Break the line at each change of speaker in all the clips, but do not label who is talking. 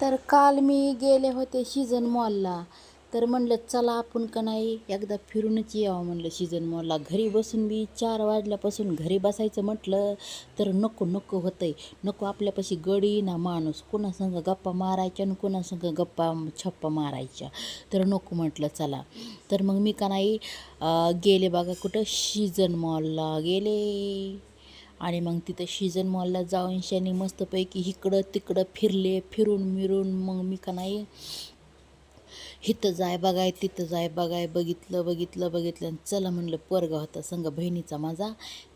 तर काल मी गेले होते सीजन मॉलला. तर म्हणलं चला आपण का नाही एकदा फिरूनच यावं म्हणलं सीजन मॉलला. घरी बसून बी 4 वाजल्यापासून घरी बसायचं म्हटलं तर नको नको होतंय. नको आपल्यापाशी गडी ना माणूस, कोणासंग गप्पा मारायच्या आणि कोणासंग गप्पा छप्पा मारायच्या. तर नको म्हटलं चला. तर मग मी का नाही गेले बघा कुठं सीजन मॉलला गेले. आणि मग तिथं सीजन मॉलला जाऊन शानी मस्तपैकी इकडं तिकडं फिरले. फिरून मिरून मग मी का नाही इथं जाय बघाय तिथं जाय बघाय बघितलं बघितलं बघितलं आणि चला म्हणलं पोरगा होता संग बहिणीचा माझा.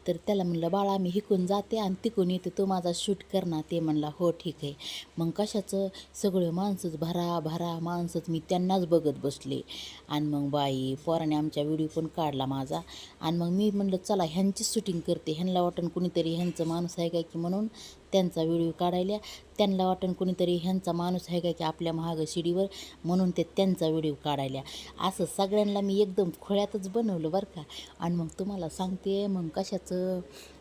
तर त्याला म्हणलं बाळा मी हिकून जाते आणि तिकून येते, तो माझा शूट कर ना. ते म्हणला हो ठीक आहे. मग कशाचं सगळे माणसंच भरा भरा माणसंच, मी त्यांनाच बघत बसले. आणि मग बाई पोराने आमच्या व्हिडिओ पण काढला माझा. आणि मग मी म्हणलं चला ह्यांचीच शूटिंग करते, ह्यांना वाटण कुणीतरी ह्यांचं माणूस आहे काय की म्हणून त्यांचा व्हिडिओ काढायला. त्यांना वाटण कुणीतरी ह्यांचा माणूस आहे काय की आपल्या महाग शिडीवर म्हणून ते त्यांचा व्हिडिओ काढायला. असं सगळ्यांना मी एकदम खोळ्यातच बनवलं बरं का. आणि मग तुम्हाला सांगते मग कशाचं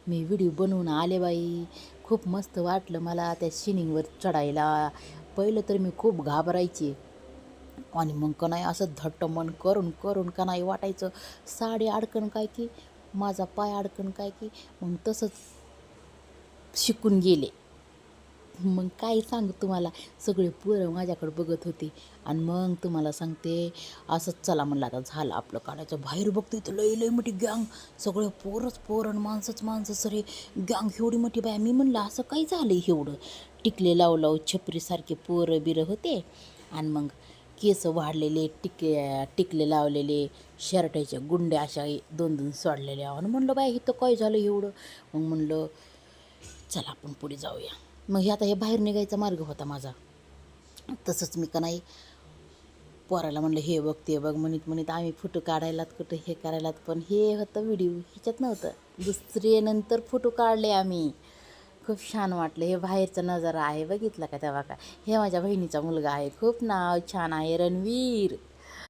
मी व्हिडिओ बनवून आले बाई. खूप मस्त वाटलं मला त्या शिनिंगवर चढायला. पहिलं तर मी खूप घाबरायचे आणि मग का नाही असं धट्ट मन करून करून का नाही वाटायचं साडी अडकन काय की माझा पाय अडकन काय की. मग तसंच शिकून गेले. मग काय सांगू तुम्हाला, सगळे पोरं माझ्याकडे बघत होते. आणि मग तुम्हाला सांगते असंच चला म्हणलं आता झालं आपलं काढायचं. बाहेर बघतो इथं लई लई मोठी गँग, सगळे पोरंच पोरण माणसंच माणसं सरे गँग एवढी मोठी. बाया मी म्हणलं असं काही झालं एवढं. टिकले लावू लावू छपरीसारखे पोरं बिरं होते. आणि मग केस वाढलेले टिकले लावलेले, शर्टाच्या गुंड्या अशा 2-2 सोडलेल्या. आणि म्हणलं बाय इथं काय झालं एवढं. मग म्हणलं चला आपण पुढे जाऊया. मग हे आता हे बाहेर निघायचा मार्ग होता माझा. तसंच मी का नाही पोराला म्हणलं हे बघ ते बघ म्हणत म्हणत आम्ही फोटो काढायलात कुठं हे करायलात. पण हे होतं व्हिडिओ ह्याच्यात नव्हतं. दुसरे नंतर फोटो काढले आम्ही. खूप छान वाटलं. हे बाहेरचा नजारा आहे बघितला का तेव्हा का. हे माझ्या बहिणीचा मुलगा आहे, खूप नाव छान आहे रणवीर.